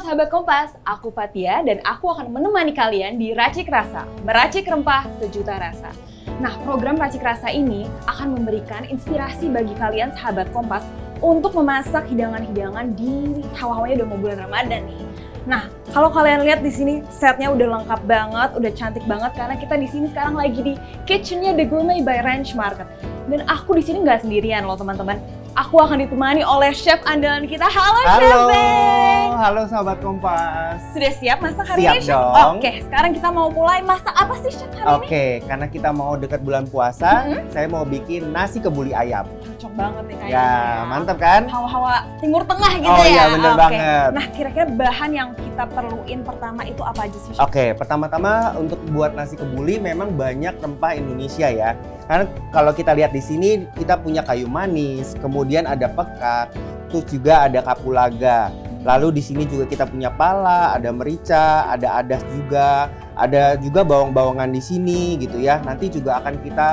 sahabat Kompas, aku Fatia dan aku akan menemani kalian di Racik Rasa, meracik rempah sejuta rasa. Nah, program Racik Rasa ini akan memberikan inspirasi bagi kalian sahabat Kompas untuk memasak hidangan-hidangan di hawa-hawanya udah mau bulan Ramadan nih. Nah, kalau kalian lihat di sini setnya udah lengkap banget, udah cantik banget karena kita di sini sekarang lagi di kitchennya The Gourmet by Ranch Market. Dan aku di sini nggak sendirian loh teman-teman. Aku akan ditemani oleh chef andalan kita. Halo Chef Beng! Halo sahabat Kompas. Sudah siap masak hari Siap ini, Chef? dong. Oke, sekarang kita mau mulai masak apa sih, Chef, hari ini? Oke, karena kita mau dekat bulan puasa, saya mau bikin nasi kebuli ayam. Cocok banget nih kayaknya. Ya, mantap kan? Hawa-hawa Timur Tengah gitu Oh ya? iya, bener Oke. banget. Nah, kira-kira bahan yang kita perluin pertama itu apa aja sih, Chef? Oke, pertama-tama untuk buat nasi kebuli memang banyak rempah Indonesia ya. Karena kalau kita lihat di sini, kita punya kayu manis, kemudian ada pekak, terus juga ada kapulaga. Lalu di sini juga kita punya pala, ada merica, ada adas juga, ada juga bawang-bawangan di sini gitu ya. Nanti juga akan kita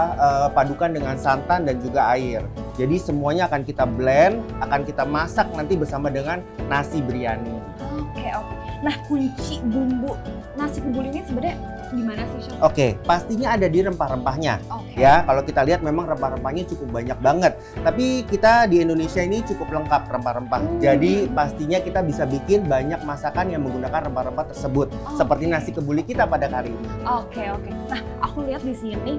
padukan dengan santan dan juga air. Jadi semuanya akan kita blend, akan kita masak nanti bersama dengan nasi biryani. Oke. Nah, kunci bumbu nasi kebuli ini sebenarnya di mana sih, Chef? Oke, pastinya ada di rempah-rempahnya. Oke. Ya, kalau kita lihat memang rempah-rempahnya cukup banyak banget. Tapi kita di Indonesia ini cukup lengkap rempah-rempah. Jadi pastinya kita bisa bikin banyak masakan yang menggunakan rempah-rempah tersebut. Seperti nasi kebuli kita pada kali ini. Oke. Nah, aku lihat di sini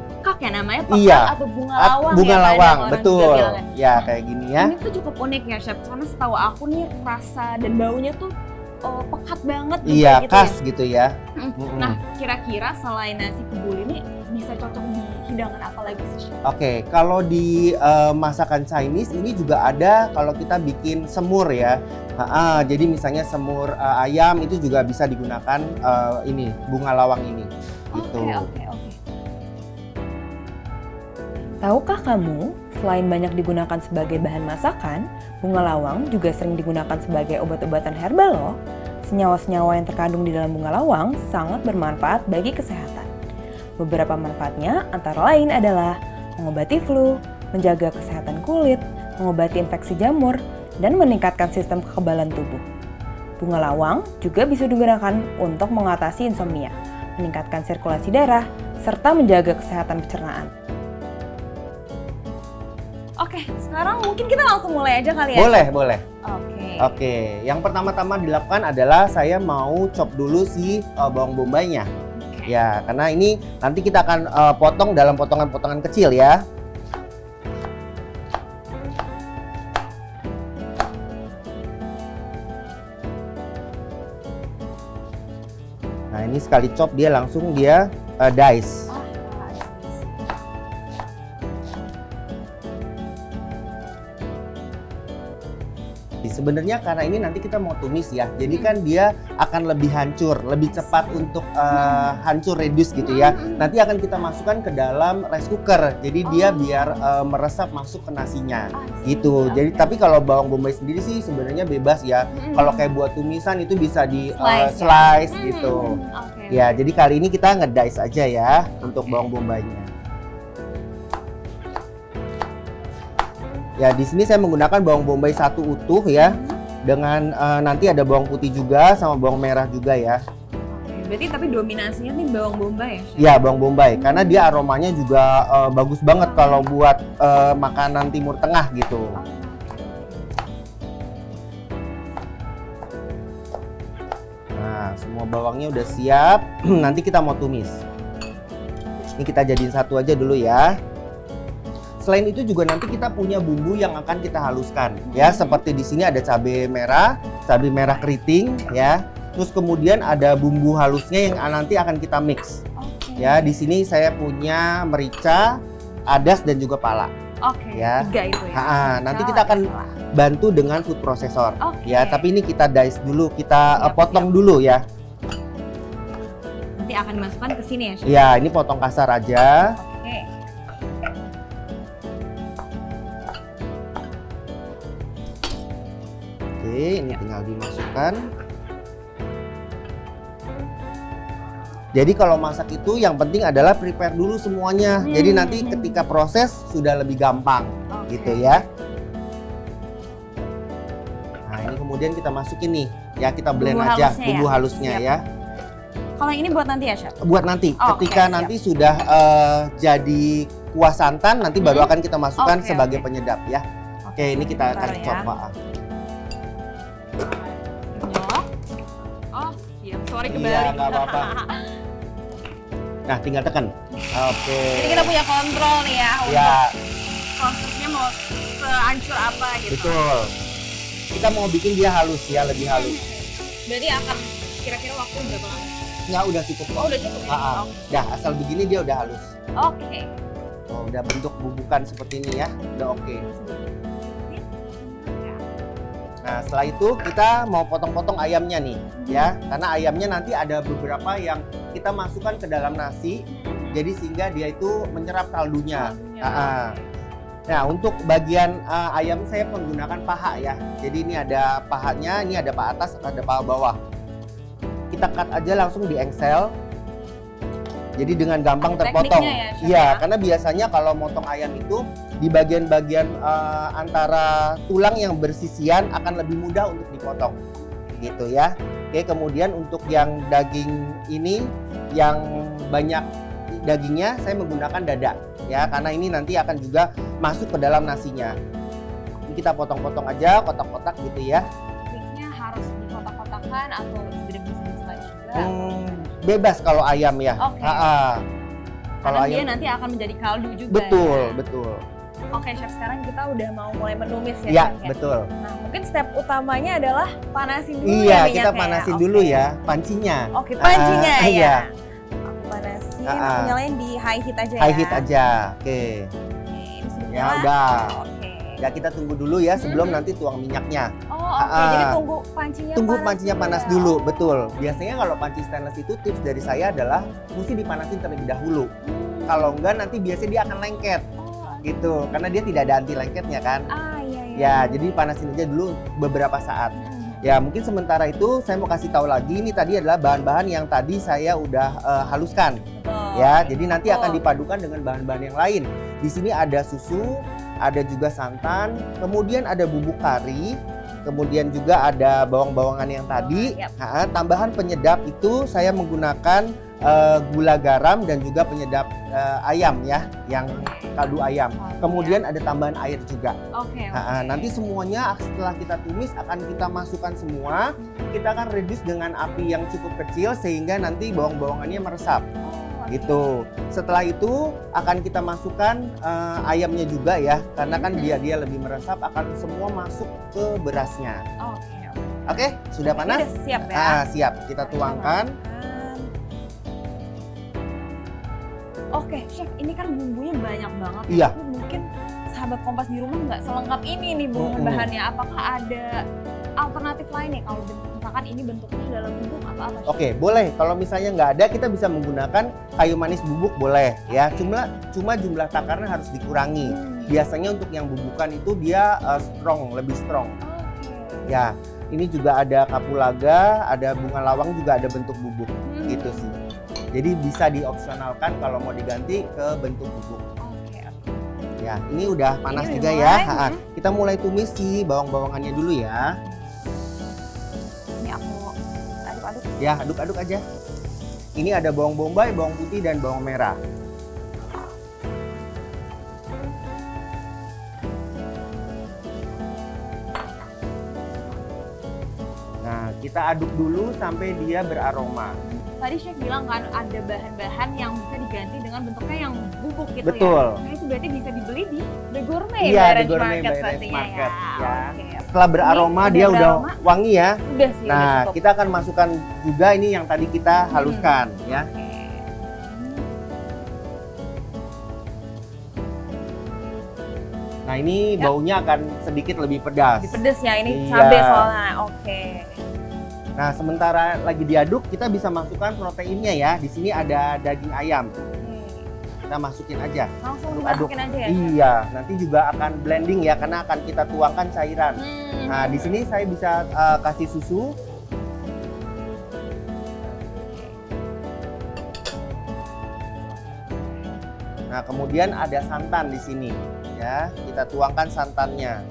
pekak ya namanya, pekak Iya. atau bunga lawang Bunga ya, lawang, kadang orang juga betul. bilang kan. Ya, kayak gini ya. Ini tuh cukup unik ya, Chef. Karena setahu aku nih rasa dan baunya tuh pekat banget juga Iya, gitu khas ya. gitu ya. Nah, kira-kira selain nasi kebuli ini bisa cocok di hidangan apa lagi sih, Chef? Oke, kalau di masakan Chinese ini juga ada kalau kita bikin semur ya. Jadi misalnya semur ayam itu juga bisa digunakan ini bunga lawang ini. Gitu. Oke. Tahukah kamu, selain banyak digunakan sebagai bahan masakan, bunga lawang juga sering digunakan sebagai obat-obatan herbal loh. Senyawa-senyawa yang terkandung di dalam bunga lawang sangat bermanfaat bagi kesehatan. Beberapa manfaatnya antara lain adalah mengobati flu, menjaga kesehatan kulit, mengobati infeksi jamur, dan meningkatkan sistem kekebalan tubuh. Bunga lawang juga bisa digunakan untuk mengatasi insomnia, meningkatkan sirkulasi darah, serta menjaga kesehatan pencernaan. Oke, sekarang mungkin kita langsung mulai aja kali ya. Boleh. Oke, yang pertama-tama dilakukan adalah saya mau chop dulu si bawang bombaynya. Oke. Ya, karena ini nanti kita akan potong dalam potongan-potongan kecil ya. Nah, ini sekali chop dia langsung dice. Sebenarnya karena ini nanti kita mau tumis ya, jadi kan dia akan lebih hancur, lebih cepat untuk hancur reduce gitu ya. Nanti akan kita masukkan ke dalam rice cooker, jadi dia biar meresap masuk ke nasinya gitu. Jadi tapi kalau bawang bombay sendiri sih sebenarnya bebas ya. Kalau kayak buat tumisan itu bisa di slice gitu. Ya, jadi kali ini kita ngedice aja ya untuk bawang bombaynya. Ya, di sini saya menggunakan bawang bombay satu utuh ya, dengan nanti ada bawang putih juga sama bawang merah juga ya. Berarti tapi dominasinya nih bawang bombay ya, Chef? Ya, bawang bombay karena dia aromanya juga bagus banget kalau buat makanan Timur Tengah gitu. Nah, semua bawangnya udah siap. Nanti kita mau tumis. Ini kita jadiin satu aja dulu ya. Selain itu juga nanti kita punya bumbu yang akan kita haluskan ya, seperti di sini ada cabai merah keriting ya. Terus kemudian ada bumbu halusnya yang nanti akan kita mix. Ya, di sini saya punya merica, adas dan juga pala. Ya. 3 itu ya. Nanti kita akan bantu dengan food processor. Ya, tapi ini kita dice dulu, kita potong dulu ya. Nanti akan dimasukkan ke sini ya, Chef? Ya, ini potong kasar aja. Oke, ini tinggal dimasukkan. Jadi kalau masak itu yang penting adalah prepare dulu semuanya. Jadi nanti ketika proses sudah lebih gampang gitu ya. Nah, ini kemudian kita masukin nih Ya, kita blend Bumbu aja halusnya bumbu ya? halusnya Siap. ya. Kalau yang ini buat nanti ya, Chef? Buat nanti, Oh, ketika oke, siap. nanti sudah jadi kuah santan, nanti baru akan kita masukkan Oke, sebagai oke. penyedap ya. Oke, ini kita akan Bentar ya. coba. Nyok. Oh, siap. Sorry Iya, kebalik. nggak apa-apa. Nah, tinggal tekan. Oke. Jadi kita punya kontrol nih ya untuk Ya, prosesnya mau sehancur apa gitu. betul. Kita mau bikin dia halus ya, lebih halus. Berarti akan kira-kira waktu berapa lama? Nggak, udah cukup kok. Oh, udah cukup ya? Ah, dah, asal begini dia udah halus. Oke. Oh, udah bentuk bubukan seperti ini ya, udah oke. Nah, setelah itu kita mau potong-potong ayamnya nih, ya. Karena ayamnya nanti ada beberapa yang kita masukkan ke dalam nasi, jadi sehingga dia itu menyerap kaldunya. Nah, untuk bagian ayam saya menggunakan paha ya. Jadi ini ada pahanya, ini ada paha atas, ada paha bawah. Kita cut aja langsung di engsel. Jadi dengan gampang terpotong. Tekniknya ya, Chef, Iya, ya? karena biasanya kalau motong ayam itu di bagian-bagian antara tulang yang bersisian akan lebih mudah untuk dipotong. Gitu ya. Oke, kemudian untuk yang daging ini yang banyak dagingnya saya menggunakan dada ya, karena ini nanti akan juga masuk ke dalam nasinya. Ini kita potong-potong aja, kotak-kotak gitu ya. Tekniknya harus dikotak-kotakan atau bisa slice juga? Bebas kalau ayam ya. Oke. Kalau Karena dia ayam nanti akan menjadi kaldu juga. betul, ya? betul. Oke, Chef, sekarang kita udah mau mulai menumis ya, Ya, Chef, ya? betul. Nah, mungkin step utamanya adalah panasin dulu ya Iya, minyaknya kita ya? panasin Oke. dulu ya pancinya. Oke, pancinya ya. Iya. Aku panasin, Ah, aku nyalain di high heat aja ya. High heat aja. Oke. Oke, ini sudah Ya nyala. udah. Oke. Ya kita tunggu dulu ya sebelum Mhm. nanti tuang minyaknya. Oh, oke. Jadi tunggu pancinya Tunggu panas pancinya dulu panas ya. dulu, Oh. betul. Biasanya kalau panci stainless itu tips dari saya adalah mesti dipanasin terlebih dahulu. Kalau enggak nanti biasanya dia akan lengket Oh, gitu, karena dia tidak ada anti lengketnya kan. iya, iya. Ya, jadi panasin aja dulu beberapa saat. Mhm. Ya, mungkin sementara itu saya mau kasih tahu lagi, ini tadi adalah bahan-bahan yang tadi saya udah haluskan. Betul. Ya, jadi nanti akan Betul. dipadukan dengan bahan-bahan yang lain. Di sini ada susu, ada juga santan, kemudian ada bubuk kari, kemudian juga ada bawang-bawangan yang tadi. Yap. Tambahan penyedap itu saya menggunakan gula garam dan juga penyedap ayam ya, yang kaldu ayam. Oh, Kemudian ada tambahan air juga. Oke. Nanti semuanya setelah kita tumis akan kita masukkan semua. Kita akan reduce dengan api yang cukup kecil sehingga nanti bawang-bawangannya meresap. Gitu. Setelah itu akan kita masukkan ayamnya juga ya, karena kan dia lebih meresap, akan semua masuk ke berasnya. Oke. Oke, sudah panas? Udah siap ya. Siap. Kita tuangkan. Oke, Chef, ini kan bumbunya banyak banget. Iya. Tapi mungkin sahabat Kompas di rumah nggak selengkap ini nih bahan-bahannya. Apakah ada alternatif lain nih kalau misalkan ini bentuknya dalam bubuk atau apa? Chef? Oke, boleh. Kalau misalnya nggak ada, kita bisa menggunakan kayu manis bubuk boleh ya. Cuma jumlah takarnya harus dikurangi. Biasanya untuk yang bubukan itu dia lebih strong. Oke. Ya, ini juga ada kapulaga, ada bunga lawang juga ada bentuk bubuk gitu sih. Jadi bisa diopsionalkan kalau mau diganti ke bentuk bubuk. Oke. Ya, ini udah panas Ini juga udah ya. mulai, Kita mulai tumis si bawang-bawangannya dulu ya. Ini aku aduk-aduk. Ya, aduk-aduk aja. Ini ada bawang bombay, bawang putih, dan bawang merah. Nah, kita aduk dulu sampai dia beraroma. Tadi Chef bilang kan ada bahan-bahan yang bisa diganti dengan bentuknya yang bubuk gitu Betul. ya. Nah, itu berarti bisa dibeli di The Gourmet Iya, by The Ranch Gourmet Market by Ranch pastinya Market, ya. ya. Oke. Setelah beraroma Ini dia udah udah beraroma? wangi ya. Udah sih, udah Nah, cukup. kita akan masukkan juga ini yang tadi kita haluskan ya. Oke. Nah, ini Ya. baunya akan sedikit lebih pedas. Lebih pedes ya ini Iya. cabai soalnya. Oke. Nah, sementara lagi diaduk, kita bisa masukkan proteinnya ya. Di sini ada daging ayam. Kita masukin aja. Langsung Aduk-aduk. dimasukin aja ya. Chef? Iya, nanti juga akan blending ya, karena akan kita tuangkan cairan. Hmm. Nah, di sini saya bisa kasih susu. Nah, kemudian ada santan di sini ya. Kita tuangkan santannya.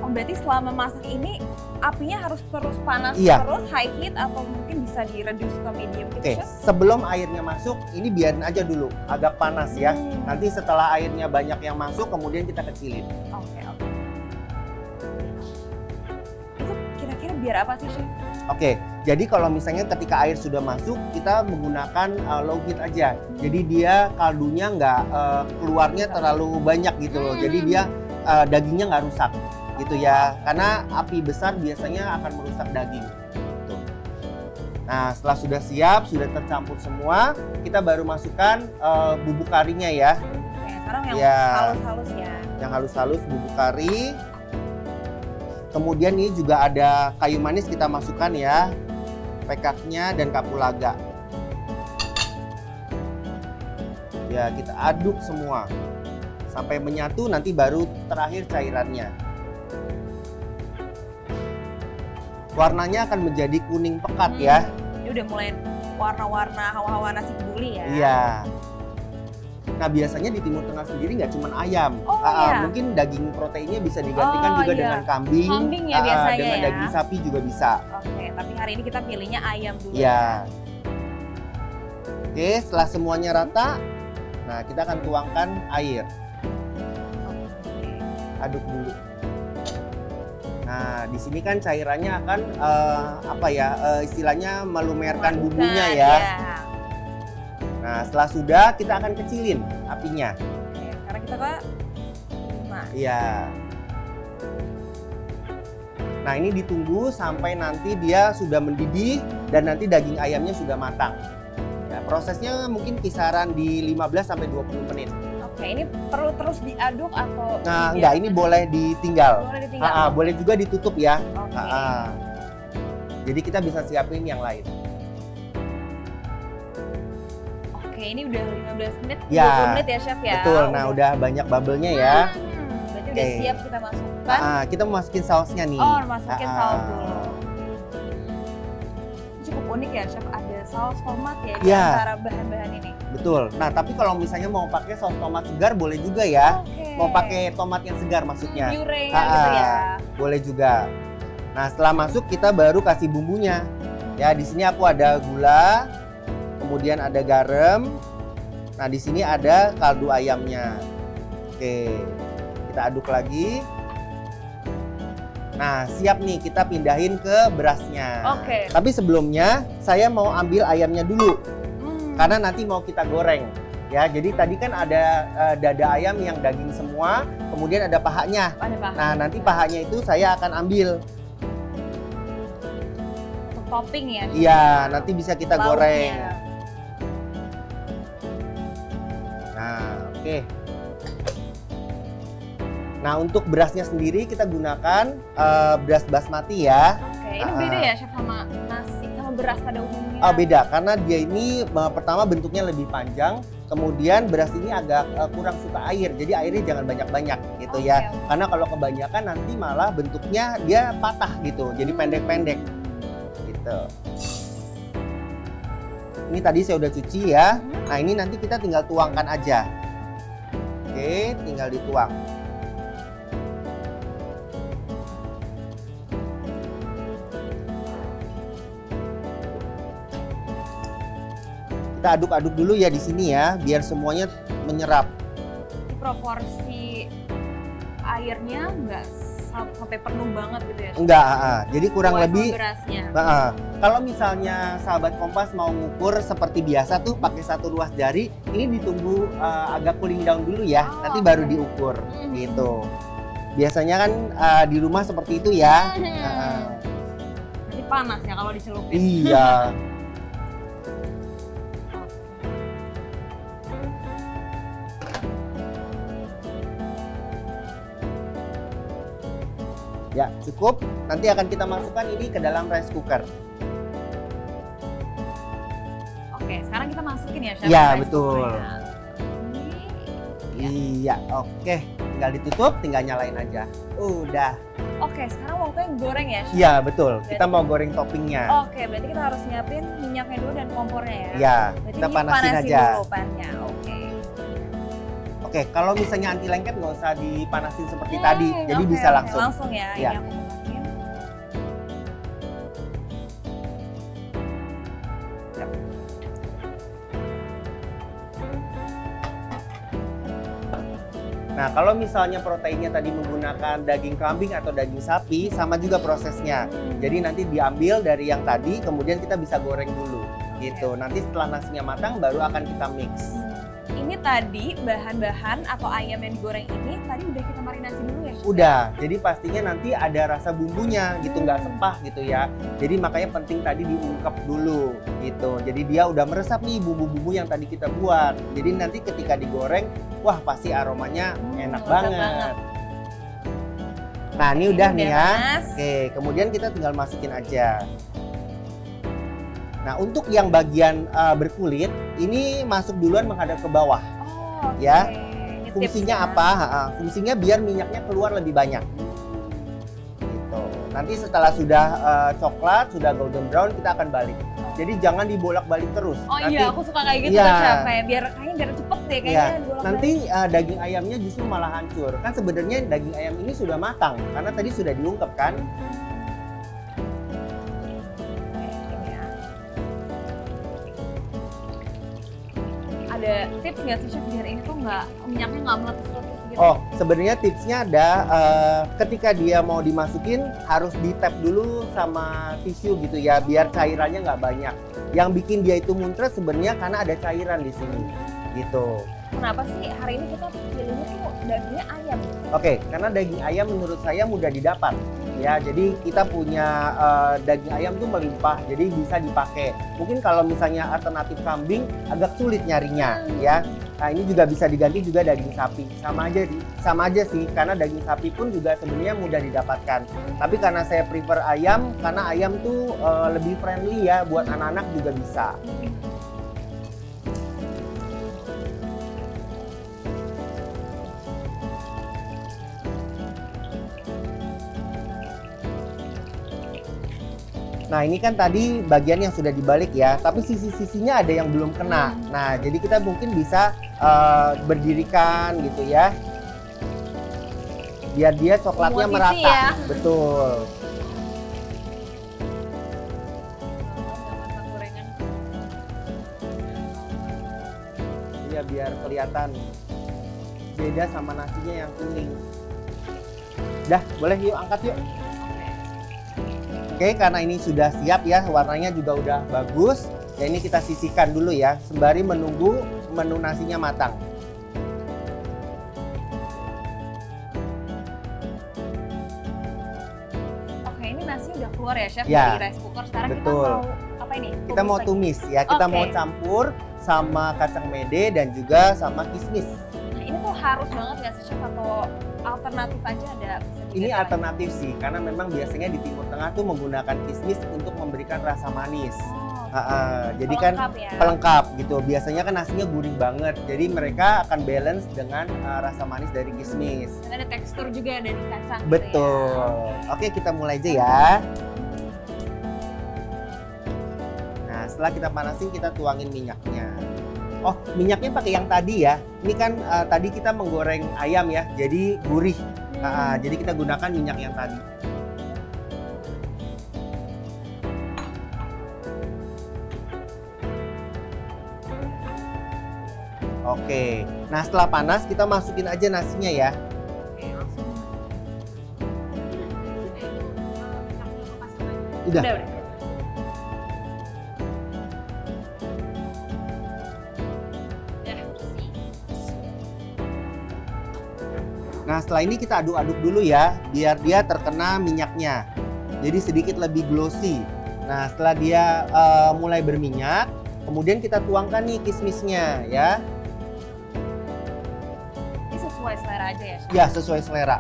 Oh, berarti selama masak ini apinya harus terus panas Iya. terus, high heat atau mungkin bisa di-reduce ke medium gitu, Oke, Chef? sebelum airnya masuk, ini biarin aja dulu agak panas ya. Hmm. Nanti setelah airnya banyak yang masuk, kemudian kita kecilin. Oke. Itu kira-kira biar apa sih, Chef? Oke, jadi kalau misalnya ketika air sudah masuk, kita menggunakan low heat aja. Jadi dia kaldunya nggak keluarnya terlalu banyak gitu loh. Jadi dia dagingnya nggak rusak gitu ya. Karena api besar biasanya akan merusak daging. Gitu. Nah, setelah sudah siap, sudah tercampur semua, kita baru masukkan bubuk karinya ya. Oke, sekarang yang Iya. halus-halus ya. Yang halus-halus bubuk kari. Kemudian ini juga ada kayu manis kita masukkan ya. Pekaknya dan kapulaga. Ya, kita aduk semua. Sampai menyatu, nanti baru terakhir cairannya. Warnanya akan menjadi kuning pekat ya. Ini udah mulai warna-warna hawa-hawa nasi kebuli ya. Iya. Nah, biasanya di Timur Tengah sendiri nggak cuma ayam. Oh, iya. Mungkin daging proteinnya bisa digantikan Oh, juga iya. dengan kambing. Kambing ya biasanya dengan ya. daging sapi juga bisa. Oke, tapi hari ini kita pilihnya ayam dulu. Iya. Oke, setelah semuanya rata, nah kita akan tuangkan air. Oke. Aduk dulu. Nah, di sini kan cairannya akan istilahnya melumerkan bumbunya ya. Iya. Nah, setelah sudah kita akan kecilin apinya. Oke, sekarang kita ke 5. Iya. Nah, ini ditunggu sampai nanti dia sudah mendidih dan nanti daging ayamnya sudah matang. Ya, prosesnya mungkin kisaran di 15 sampai 20 menit. Oke, ini perlu terus diaduk atau Nah, enggak, ini boleh ditinggal. boleh ditinggal? Boleh juga ditutup ya. Oke. Jadi kita bisa siapin yang lain. Oke, ini udah 15 menit, 20 Ya, menit ya, Chef ya? Betul. Nah, udah banyak bubble-nya ya. Berarti udah Oke. siap kita masukkan. Kita mau masukin sausnya nih. Oh, masukin saus dulu. Ah. Cukup unik ya, Chef. Ada saus tomat ya di Ya. antara bahan-bahan ini. Betul. Nah, tapi kalau misalnya mau pakai saus tomat segar boleh juga ya. Oke. Mau pakai tomat yang segar maksudnya. Puree Ah, gitu ya. Boleh juga. Nah, setelah masuk kita baru kasih bumbunya. Ya, di sini aku ada gula, kemudian ada garam. Nah, di sini ada kaldu ayamnya. Oke. Kita aduk lagi. Nah, siap nih kita pindahin ke berasnya. Oke. Tapi sebelumnya saya mau ambil ayamnya dulu Hmm. karena nanti mau kita goreng. Ya, jadi tadi kan ada dada ayam yang daging semua, kemudian ada pahanya. Ada paha. Nah, nanti pahanya itu saya akan ambil. Untuk topping ya. Chef? Iya, nanti bisa kita Lauknya. goreng. Nah, oke. Nah, untuk berasnya sendiri kita gunakan beras basmati ya. Oke, ini beda ya, Chef, sama nasi sama beras pada umumnya. Oh, beda karena dia ini pertama bentuknya lebih panjang, kemudian beras ini agak kurang suka air. Jadi airnya jangan banyak-banyak gitu ya. Oke. Karena kalau kebanyakan nanti malah bentuknya dia patah gitu. Jadi pendek-pendek gitu. Ini tadi saya udah cuci ya. Nah, ini nanti kita tinggal tuangkan aja. Oke, tinggal dituang. Kita aduk-aduk dulu ya di sini ya, biar semuanya menyerap. Proporsi airnya nggak sampai penuh banget gitu ya, Chef? Enggak, jadi kurang Sesuai sama lebih. berasnya. Kalau misalnya sahabat Kompas mau ngukur seperti biasa tuh pakai satu ruas jari, ini ditunggu agak cooling down dulu ya, Oh, nanti baru oke. diukur gitu. Biasanya kan di rumah seperti itu ya. Nanti panas ya kalau dicelupin. Iya. Ya, cukup. Nanti akan kita masukkan ini ke dalam rice cooker. Oke, sekarang kita masukin ya, Chef. Iya, rice betul. cooker-nya. Ini. Iya, oke. Tinggal ditutup, tinggal nyalain aja. Udah. Oke, sekarang waktunya goreng ya, Chef? Iya, betul. Kita mau goreng toppingnya. Oke, berarti kita harus nyiapin minyaknya dulu dan kompornya ya? Iya, Berarti kita ini panasin aja. dulu pannya, oke. Oke, kalau misalnya anti lengket nggak usah dipanasin seperti tadi, jadi oke, bisa oke. langsung. Langsung ya, Ya. ini aku masukin. Nah, kalau misalnya proteinnya tadi menggunakan daging kambing atau daging sapi, sama juga prosesnya. Jadi nanti diambil dari yang tadi, kemudian kita bisa goreng dulu, gitu. Nanti setelah nasinya matang, baru akan kita mix. Ini tadi bahan-bahan atau ayam yang digoreng ini tadi udah kita marinasi dulu ya, Chef? Udah, jadi pastinya nanti ada rasa bumbunya gitu, nggak sepah gitu ya. Jadi makanya penting tadi diungkep dulu gitu. Jadi dia udah meresap nih bumbu-bumbu yang tadi kita buat. Jadi nanti ketika digoreng, wah pasti aromanya enak lezat banget. Nah ini udah nih ya. Mas. Oke, kemudian kita tinggal masukin aja. Nah untuk yang bagian berkulit, ini masuk duluan menghadap ke bawah. Oh, oke. Ya. Ini Fungsinya tipsnya. apa? Fungsinya biar minyaknya keluar lebih banyak. Gitu. Nanti setelah sudah coklat, sudah golden brown, kita akan balik. Jadi jangan dibolak-balik terus. Oh Nanti, iya, aku suka kayak gitu Iya. tuh, Chef. Kayak biar cepet deh kayaknya Iya. dibolak-balik. Nanti daging ayamnya justru malah hancur. Kan sebenarnya daging ayam ini sudah matang karena tadi sudah diungkep kan. Oke, ini ya. Ada tips nggak sih, Chef, biar ini tuh minyaknya nggak meletus-letus gitu? Oh, sebenarnya tipsnya ada ketika dia mau dimasukin harus di tap dulu sama tisu gitu ya, biar cairannya nggak banyak. Yang bikin dia itu muncrat sebenarnya karena ada cairan di sini, gitu. Kenapa sih hari ini kita pilihnya tuh dagingnya ayam? Oke, karena daging ayam menurut saya mudah didapat. Ya, jadi kita punya daging ayam tuh melimpah, jadi bisa dipakai. Mungkin kalau misalnya alternatif kambing agak sulit nyarinya, ya. Nah ini juga bisa diganti juga daging sapi, sama aja sih, karena daging sapi pun juga sebenarnya mudah didapatkan. Tapi karena saya prefer ayam, karena ayam tuh lebih friendly ya, buat anak-anak juga bisa. Nah ini kan tadi bagian yang sudah dibalik ya, tapi sisi-sisinya ada yang belum kena. Nah jadi kita mungkin bisa berdirikan gitu ya, biar dia coklatnya Semua sisi merata. ya. Betul. Iya biar kelihatan beda sama nasinya yang kuning. Dah, boleh yuk angkat yuk. Oke, karena ini sudah siap ya, warnanya juga udah bagus. Ya ini kita sisihkan dulu ya, sembari menunggu menu nasinya matang. Oke, ini nasi udah keluar ya, Chef, Ya, dari rice cooker. Sekarang kita betul. mau apa ini? Kita mau lagi? tumis ya, kita Oke. mau campur sama kacang mede dan juga sama kismis. Nah, ini tuh harus banget nggak sih, Chef, atau alternatif aja ada? Bisa Ini diganti alternatif sih, karena memang biasanya di Timur Tengah tuh menggunakan kismis untuk memberikan rasa manis. lagi? Jadi kan Pelengkap ya. pelengkap gitu. Biasanya kan nasinya gurih banget, jadi mereka akan balance dengan rasa manis dari kismis. Dan ada tekstur juga dari kacang. gitu Betul. ya. Oke, kita mulai aja ya. Nah, setelah kita panasin, kita tuangin minyaknya. Oh, minyaknya pakai yang tadi ya. Ini kan tadi kita menggoreng ayam ya, jadi gurih. Jadi kita gunakan minyak yang tadi. Oke. Nah, setelah panas, kita masukin aja nasinya ya. Oke, langsung. Udah. Udah. Udah bersih. Nah, setelah ini kita aduk-aduk dulu ya, biar dia terkena minyaknya. Jadi sedikit lebih glossy. Nah, setelah dia mulai berminyak, kemudian kita tuangkan nih kismisnya ya. Ini sesuai selera aja ya, Chef? Ya, sesuai selera.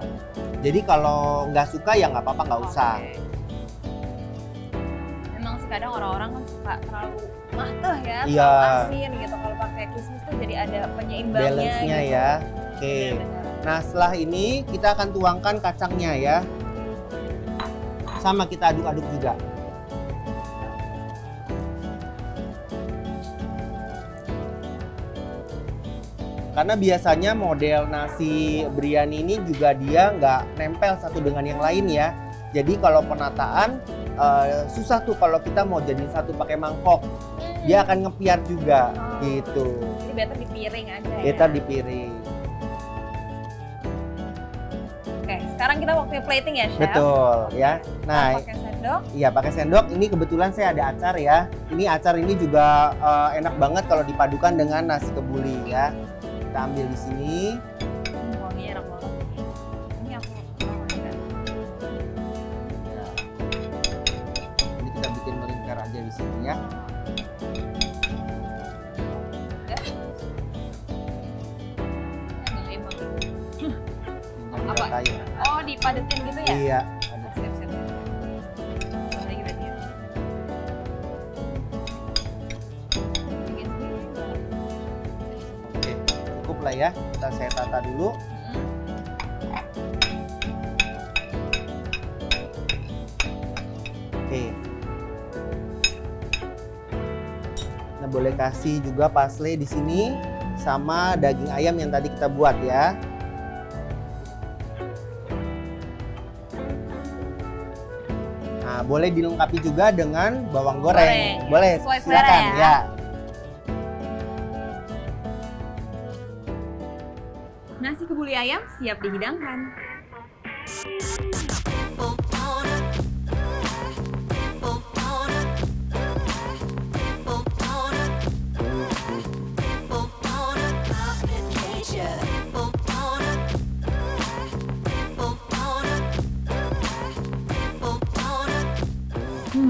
Jadi kalau nggak suka ya nggak apa-apa, nggak usah. Oke. Emang sih kadang orang-orang kan suka terlalu mateh ya, Iya. terlalu asin gitu. Kalau pakai kismis tuh jadi ada penyeimbangnya Balance-nya gitu. ya. Oke. Benar-benar. Nah, setelah ini kita akan tuangkan kacangnya ya. Sama kita aduk-aduk juga. Karena biasanya model nasi biryani ini juga dia nggak nempel satu dengan yang lain ya. Jadi kalau penataan susah tuh kalau kita mau jadiin satu pakai mangkok. Dia akan ngepiar juga gitu. Jadi better di piring aja ya. Kita di piring. Oke, sekarang kita waktunya plating ya, Chef? Betul ya. Nah, pakai sendok. iya pakai sendok. Ini kebetulan saya ada acar ya. Ini acar ini juga enak banget kalau dipadukan dengan nasi kebuli ya. Kita ambil di sini. Wanginya enak banget. Ini aku makan. Ya. Ini kita bikin melingkar aja di sini ya. Apa? Kayu. Oh, dipadetin gitu ya? Iya. Siap-siap. Lagi berarti ya? Bikin sendiri nggak? Oke, cukup lah ya. Saya tata dulu. Oke. Nah, boleh kasih juga parsley di sini sama daging ayam yang tadi kita buat ya. Nah, boleh dilengkapi juga dengan bawang goreng. Boleh, Sesuai selera silakan ya. ya. Nasi kebuli ayam siap dihidangkan.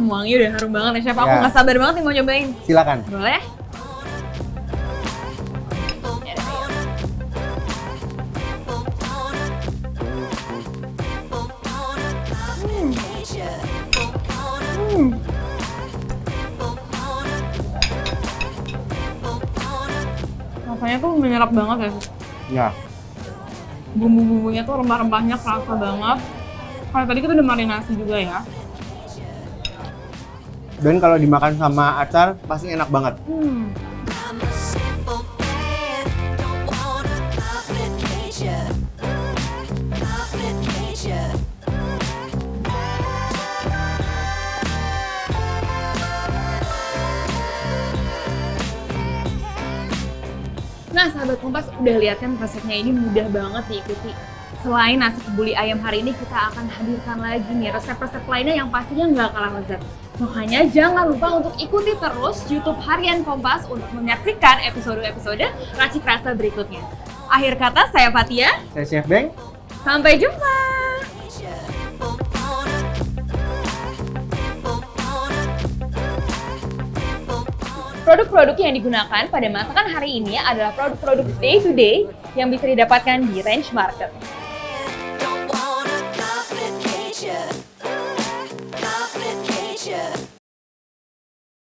Wangi udah harum banget ya, Chef. Aku Ya. nggak sabar banget nih mau nyobain. Silakan. Boleh? Rasanya tuh menyerap banget ya. Ya. Bumbu-bumbunya tuh rempah-rempahnya kerasa banget. Kayak tadi kita udah marinasi juga ya. Dan kalau dimakan sama acar pasti enak banget. Nah, sahabat Kompas udah lihat kan resepnya ini mudah banget diikuti. Selain nasi kebuli ayam hari ini, kita akan hadirkan lagi nih resep-resep lainnya yang pastinya nggak kalah lezat. Makanya jangan lupa untuk ikuti terus YouTube Harian Kompas untuk menyaksikan episode-episode Racik Rasa berikutnya. Akhir kata, saya Fatia. Saya Chef Beng. Sampai jumpa! Produk-produk yang digunakan pada masakan hari ini adalah produk-produk day to day yang bisa didapatkan di Range Market.